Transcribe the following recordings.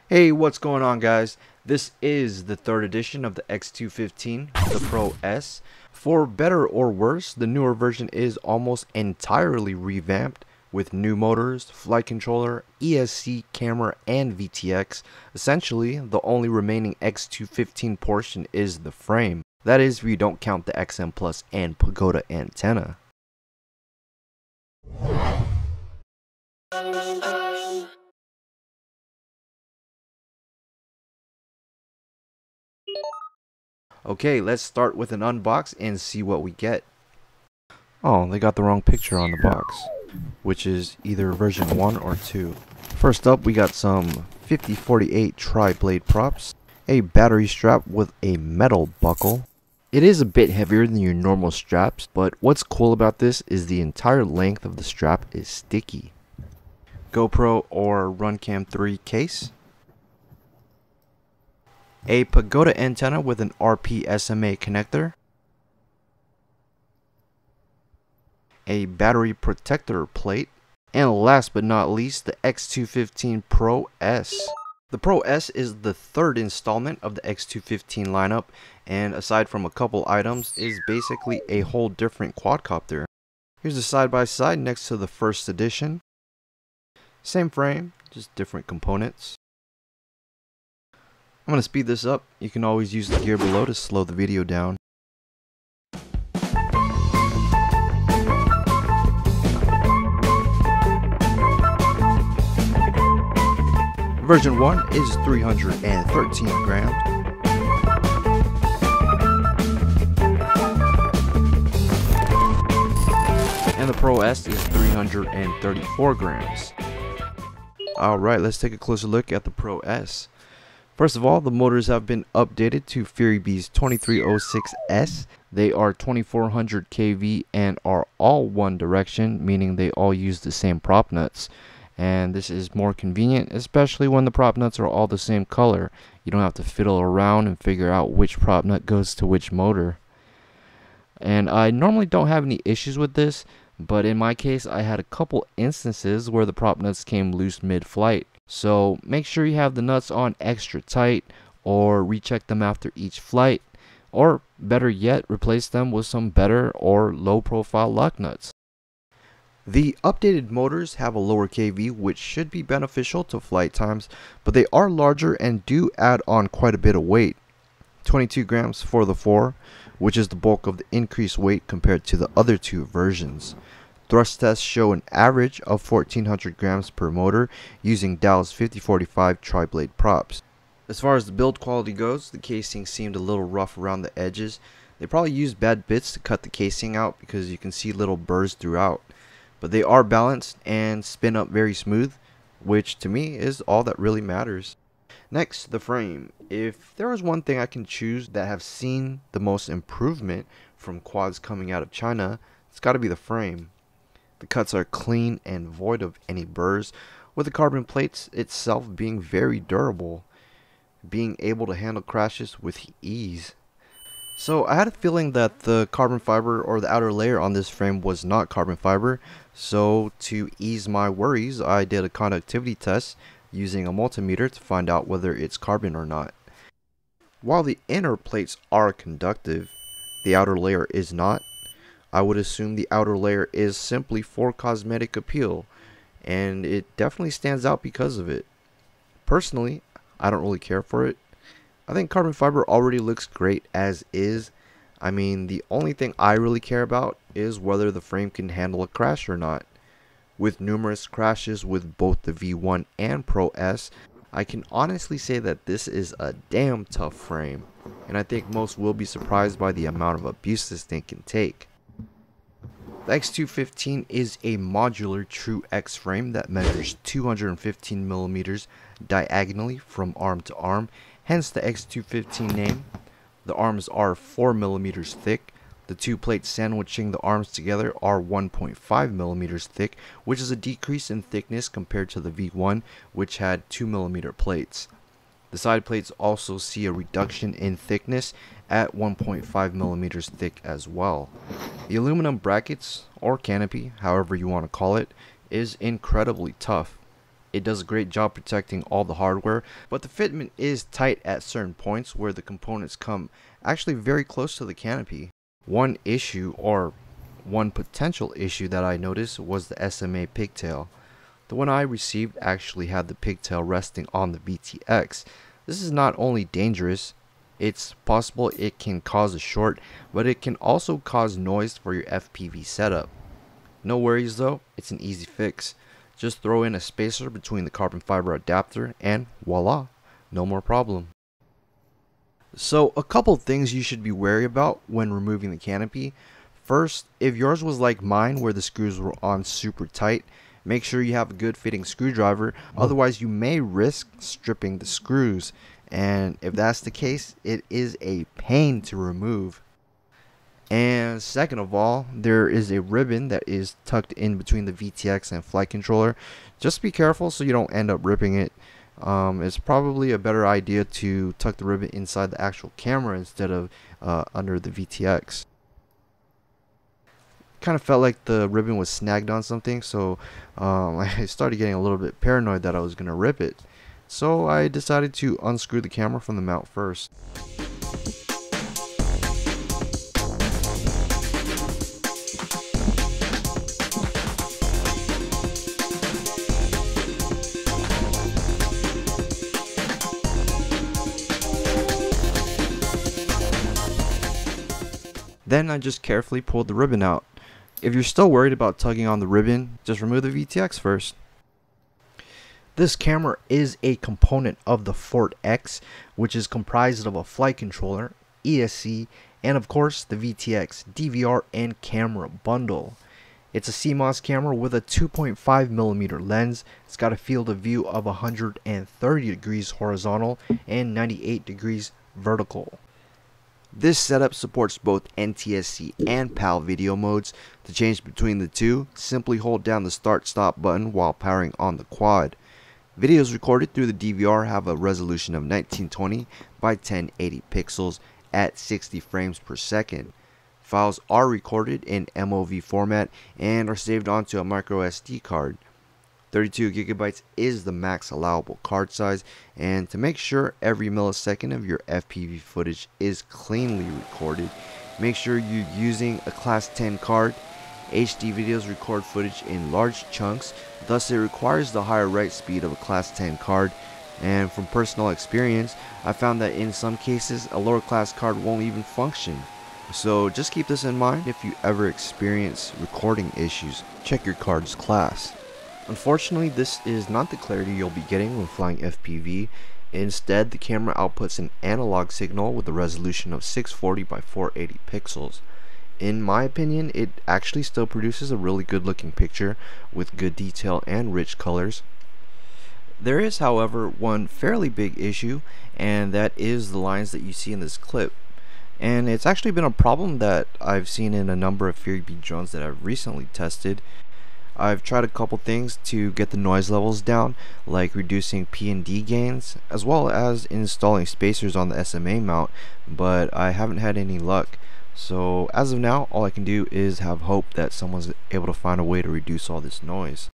Hey, what's going on, guys? This is the third edition of the X215, the Pro-S. For better or worse, the newer version is almost entirely revamped with new motors, flight controller, ESC camera, and VTX. Essentially, the only remaining X215 portion is the frame. That is if you don't count the XM Plus and Pagoda Antenna. Okay, let's start with an unbox and see what we get. Oh, they got the wrong picture on the box, which is either version 1 or 2. First up, we got some 5048 tri-blade props, a battery strap with a metal buckle. It is a bit heavier than your normal straps, but what's cool about this is the entire length of the strap is sticky. GoPro or Runcam 3 case. A Pagoda antenna with an RP SMA connector. A battery protector plate. And last but not least, the X215 Pro-S. The Pro-S is the third installment of the X215 lineup, and aside from a couple items, is basically a whole different quadcopter. Here's a side-by-side next to the first edition. Same frame, just different components. I'm going to speed this up. You can always use the gear below to slow the video down. Version 1 is 313 grams. And the Pro-S is 334 grams. Alright, let's take a closer look at the Pro-S. First of all, the motors have been updated to Furubee's 2306S. They are 2400 kV and are all one direction, meaning they all use the same prop nuts. And this is more convenient, especially when the prop nuts are all the same color. You don't have to fiddle around and figure out which prop nut goes to which motor. And I normally don't have any issues with this, but in my case I had a couple instances where the prop nuts came loose mid-flight. So make sure you have the nuts on extra tight, or recheck them after each flight, or better yet, replace them with some better or low profile lock nuts. The updated motors have a lower kV, which should be beneficial to flight times, but they are larger and do add on quite a bit of weight. 22 grams for the 4, which is the bulk of the increased weight compared to the other two versions. Thrust tests show an average of 1400 grams per motor using Dow's 5045 tri-blade props. As far as the build quality goes, the casing seemed a little rough around the edges. They probably used bad bits to cut the casing out because you can see little burrs throughout. But they are balanced and spin up very smooth, which to me is all that really matters. Next, the frame. If there was one thing I can choose that have seen the most improvement from quads coming out of China, it's got to be the frame. The cuts are clean and void of any burrs, with the carbon plates itself being very durable, being able to handle crashes with ease. So I had a feeling that the carbon fiber or the outer layer on this frame was not carbon fiber, so to ease my worries I did a conductivity test using a multimeter to find out whether it's carbon or not. While the inner plates are conductive, the outer layer is not. I would assume the outer layer is simply for cosmetic appeal, and it definitely stands out because of it. Personally, I don't really care for it. I think carbon fiber already looks great as is. I mean, the only thing I really care about is whether the frame can handle a crash or not. With numerous crashes with both the V1 and Pro-S, I can honestly say that this is a damn tough frame, and I think most will be surprised by the amount of abuse this thing can take. The X215 is a modular True X frame that measures 215 millimeters diagonally from arm to arm, hence the X215 name. The arms are 4 millimeters thick. The two plates sandwiching the arms together are 1.5 millimeters thick, which is a decrease in thickness compared to the V1, which had 2 millimeter plates. The side plates also see a reduction in thickness at 1.5 millimeters thick as well. The aluminum brackets, or canopy, however you want to call it, is incredibly tough. It does a great job protecting all the hardware, but the fitment is tight at certain points where the components come actually very close to the canopy. One issue, or one potential issue that I noticed, was the SMA pigtail. The one I received actually had the pigtail resting on the VTX. This is not only dangerous, it's possible it can cause a short, but it can also cause noise for your FPV setup. No worries though, it's an easy fix. Just throw in a spacer between the carbon fiber adapter and voila, no more problem. So a couple things you should be wary about when removing the canopy. First, if yours was like mine where the screws were on super tight, make sure you have a good fitting screwdriver, otherwise you may risk stripping the screws, and if that's the case, it is a pain to remove. And second of all, there is a ribbon that is tucked in between the VTX and flight controller. Just be careful so you don't end up ripping it. It's probably a better idea to tuck the ribbon inside the actual camera instead of under the VTX. Kind of felt like the ribbon was snagged on something, so I started getting a little bit paranoid that I was going to rip it. So I decided to unscrew the camera from the mount first. Then I just carefully pulled the ribbon out. If you're still worried about tugging on the ribbon, just remove the VTX first. This camera is a component of the Fort X, which is comprised of a flight controller, ESC, and of course the VTX, DVR, and camera bundle. It's a CMOS camera with a 2.5mm lens. It's got a field of view of 130 degrees horizontal and 98 degrees vertical. This setup supports both NTSC and PAL video modes. To change between the two, simply hold down the start-stop button while powering on the quad. Videos recorded through the DVR have a resolution of 1920 by 1080 pixels at 60 frames per second. Files are recorded in MOV format and are saved onto a micro SD card. 32 gigabytes is the max allowable card size, and to make sure every millisecond of your FPV footage is cleanly recorded, make sure you're using a class 10 card. HD videos record footage in large chunks, thus it requires the higher write speed of a class 10 card, and from personal experience, I found that in some cases a lower class card won't even function. So just keep this in mind if you ever experience recording issues. Check your card's class. Unfortunately, this is not the clarity you'll be getting when flying FPV. Instead, the camera outputs an analog signal with a resolution of 640 by 480 pixels. In my opinion, it actually still produces a really good looking picture with good detail and rich colors. There is, however, one fairly big issue, and that is the lines that you see in this clip. And it's actually been a problem that I've seen in a number of Furibee drones that I've recently tested. I've tried a couple things to get the noise levels down, like reducing P&D gains, as well as installing spacers on the SMA mount, but I haven't had any luck. So as of now, all I can do is have hope that someone's able to find a way to reduce all this noise.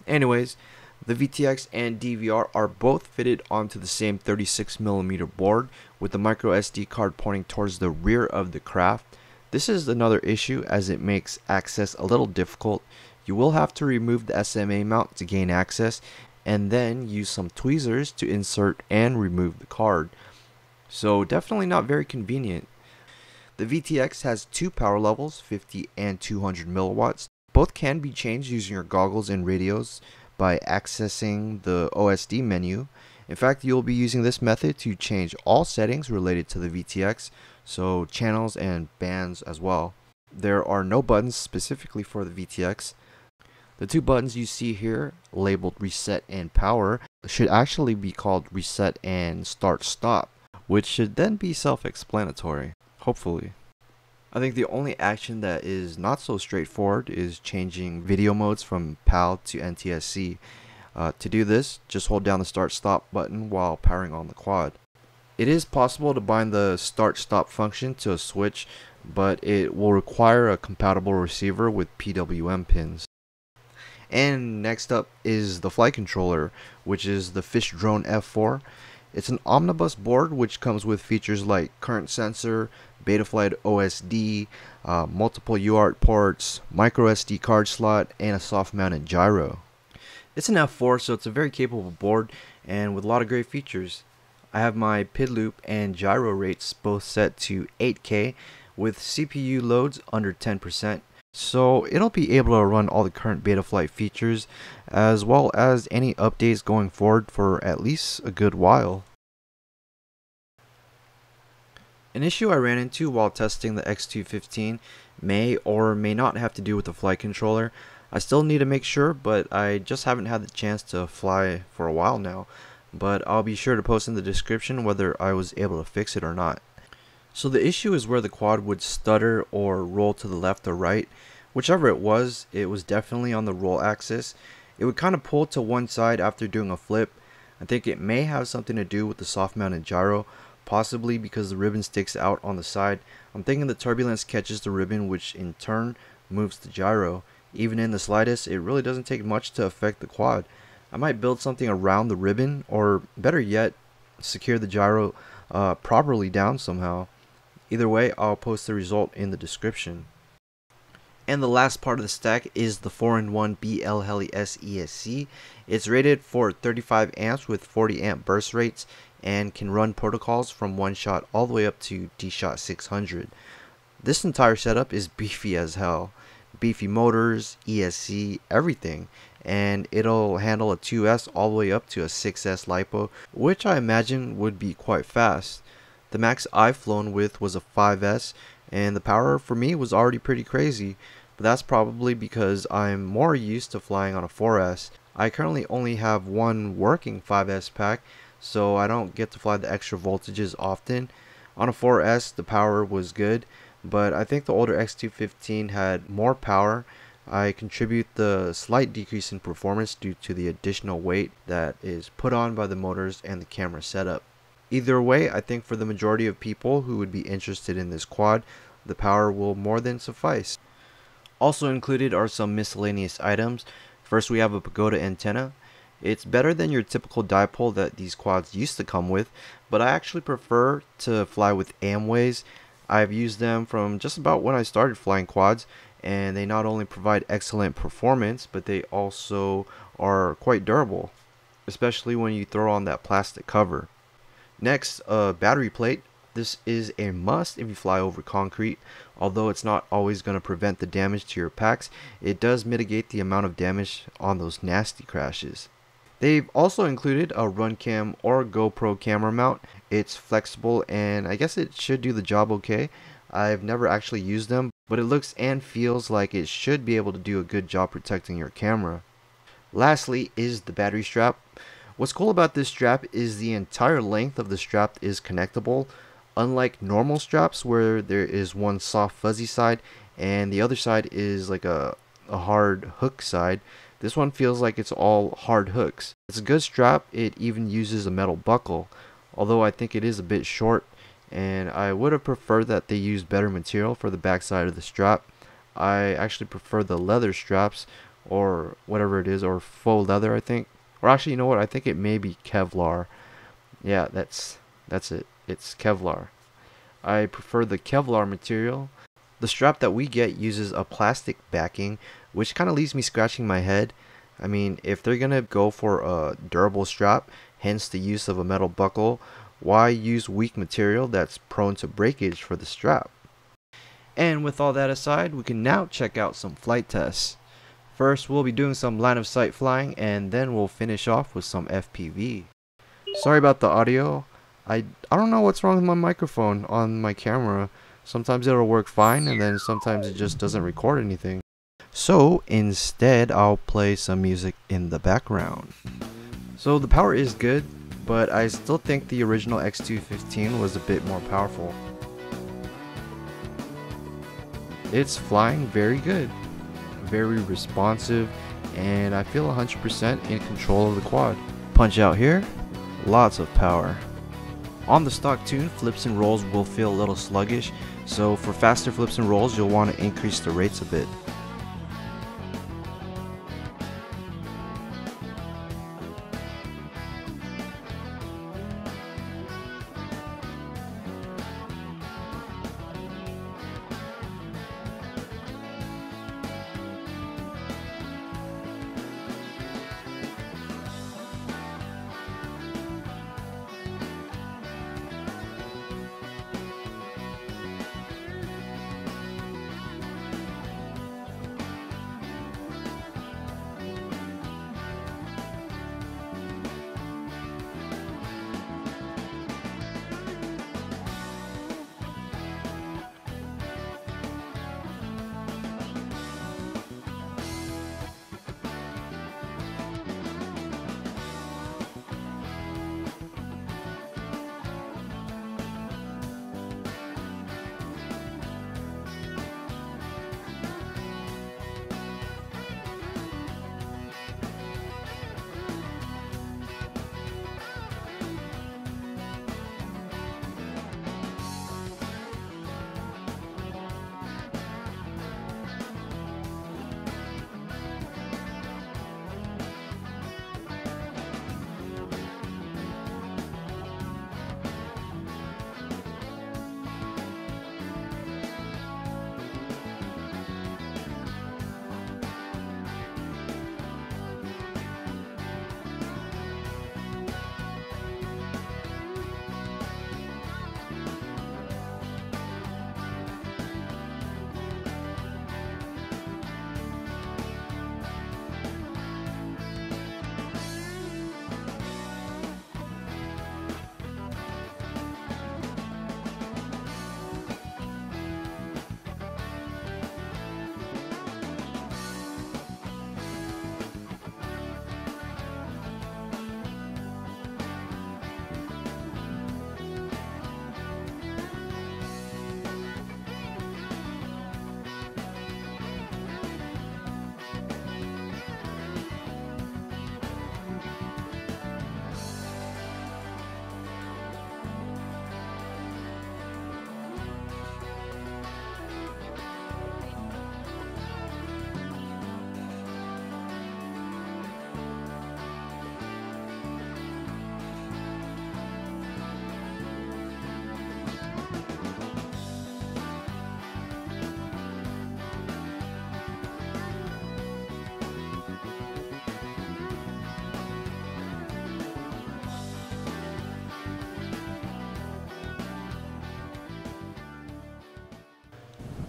Anyways, the VTX and DVR are both fitted onto the same 36mm board with the micro SD card pointing towards the rear of the craft. This is another issue as it makes access a little difficult. You will have to remove the SMA mount to gain access, and then use some tweezers to insert and remove the card. So definitely not very convenient. The VTX has two power levels, 50 and 200 milliwatts. Both can be changed using your goggles and radios by accessing the OSD menu. In fact, you'll be using this method to change all settings related to the VTX, so channels and bands as well. There are no buttons specifically for the VTX. The two buttons you see here, labeled reset and power, should actually be called reset and start stop, which should then be self-explanatory, hopefully. I think the only action that is not so straightforward is changing video modes from PAL to NTSC. To do this, just hold down the start stop button while powering on the quad. It is possible to bind the start stop function to a switch, but it will require a compatible receiver with PWM pins. And next up is the flight controller, which is the Fish Drone F4. It's an omnibus board which comes with features like current sensor, Betaflight OSD, multiple UART ports, micro SD card slot, and a soft mounted gyro. It's an F4, so it's a very capable board and with a lot of great features. I have my PID loop and gyro rates both set to 8K with CPU loads under 10%. So it'll be able to run all the current Betaflight features as well as any updates going forward for at least a good while. An issue I ran into while testing the X215 may or may not have to do with the flight controller. I still need to make sure, but I just haven't had the chance to fly for a while now. But I'll be sure to post in the description whether I was able to fix it or not. So the issue is where the quad would stutter or roll to the left or right. Whichever it was definitely on the roll axis. It would kind of pull to one side after doing a flip. I think it may have something to do with the soft mounted gyro, possibly because the ribbon sticks out on the side. I'm thinking the turbulence catches the ribbon, which in turn moves the gyro. Even in the slightest, it really doesn't take much to affect the quad. I might build something around the ribbon, or better yet, secure the gyro properly down somehow. Either way, I'll post the result in the description. And the last part of the stack is the 4-in-1 BL Heli S ESC. It's rated for 35 amps with 40 amp burst rates and can run protocols from 1-shot all the way up to D-Shot 600. This entire setup is beefy as hell. Beefy motors, ESC, everything, and it'll handle a 2S all the way up to a 6S LiPo, which I imagine would be quite fast. The max I've flown with was a 5S, and the power for me was already pretty crazy, but that's probably because I'm more used to flying on a 4S. I currently only have one working 5S pack, so I don't get to fly the extra voltages often. On a 4S the power was good, but I think the older X215 had more power. I contribute the slight decrease in performance due to the additional weight that is put on by the motors and the camera setup. Either way, I think for the majority of people who would be interested in this quad, the power will more than suffice. Also included are some miscellaneous items. First, we have a Pagoda antenna. It's better than your typical dipole that these quads used to come with, but I actually prefer to fly with Amways. I've used them from just about when I started flying quads, and they not only provide excellent performance, but they also are quite durable, especially when you throw on that plastic cover. Next, a battery plate. This is a must if you fly over concrete. Although it's not always going to prevent the damage to your packs, it does mitigate the amount of damage on those nasty crashes. They've also included a RunCam or GoPro camera mount. It's flexible and I guess it should do the job okay. I've never actually used them, but it looks and feels like it should be able to do a good job protecting your camera. Lastly is the battery strap. What's cool about this strap is the entire length of the strap is connectable, unlike normal straps where there is one soft fuzzy side and the other side is like a hard hook side. This one feels like it's all hard hooks. It's a good strap. It even uses a metal buckle, although I think it is a bit short, and I would have preferred that they use better material for the back side of the strap. I actually prefer the leather straps or whatever it is, or faux leather I think. Or actually, you know what? I think it may be Kevlar. Yeah, that's it. It's Kevlar. I prefer the Kevlar material. The strap that we get uses a plastic backing, which kind of leaves me scratching my head. I mean, if they're gonna go for a durable strap, hence the use of a metal buckle, why use weak material that's prone to breakage for the strap? And with all that aside, we can now check out some flight tests. First, we'll be doing some line of sight flying, and then we'll finish off with some FPV. Sorry about the audio. I don't know what's wrong with my microphone on my camera. Sometimes it'll work fine, and then sometimes it just doesn't record anything. So instead, I'll play some music in the background. So the power is good, but I still think the original X215 was a bit more powerful. It's flying very good, very responsive, and I feel 100% in control of the quad. Punch out here, lots of power. On the stock tune, flips and rolls will feel a little sluggish, so for faster flips and rolls you'll want to increase the rates a bit.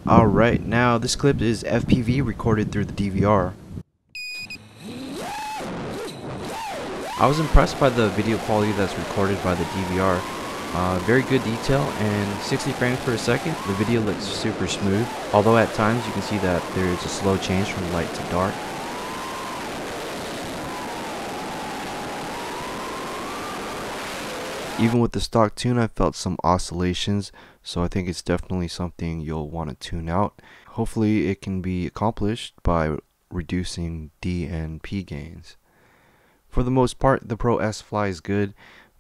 Alright, now this clip is FPV recorded through the DVR. I was impressed by the video quality that's recorded by the DVR. Very good detail, and 60 frames per second, the video looks super smooth, although at times you can see that there is a slow change from light to dark. Even with the stock tune, I felt some oscillations, so I think it's definitely something you'll want to tune out. Hopefully it can be accomplished by reducing D and P gains. For the most part, the Pro-S flies good,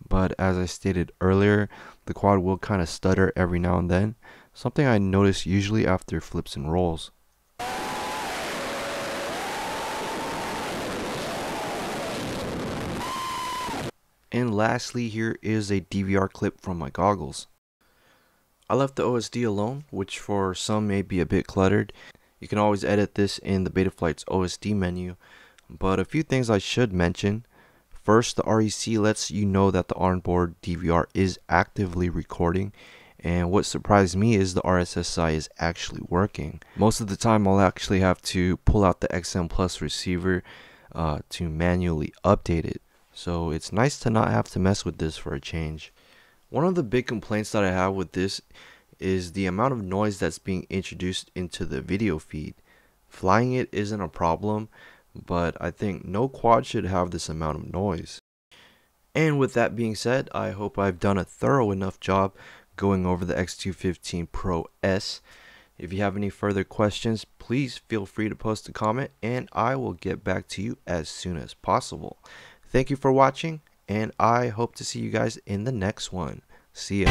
but as I stated earlier, the quad will kind of stutter every now and then, something I notice usually after flips and rolls. And lastly, here is a DVR clip from my goggles. I left the OSD alone, which for some may be a bit cluttered. You can always edit this in the Betaflight's OSD menu, but a few things I should mention. First, the REC lets you know that the onboard DVR is actively recording, and what surprised me is the RSSI is actually working. Most of the time I'll actually have to pull out the XM Plus receiver to manually update it, so it's nice to not have to mess with this for a change. One of the big complaints that I have with this is the amount of noise that's being introduced into the video feed. Flying it isn't a problem, but I think no quad should have this amount of noise. And with that being said, I hope I've done a thorough enough job going over the X215 PRO-S. If you have any further questions, please feel free to post a comment and I will get back to you as soon as possible. Thank you for watching, and I hope to see you guys in the next one. See ya.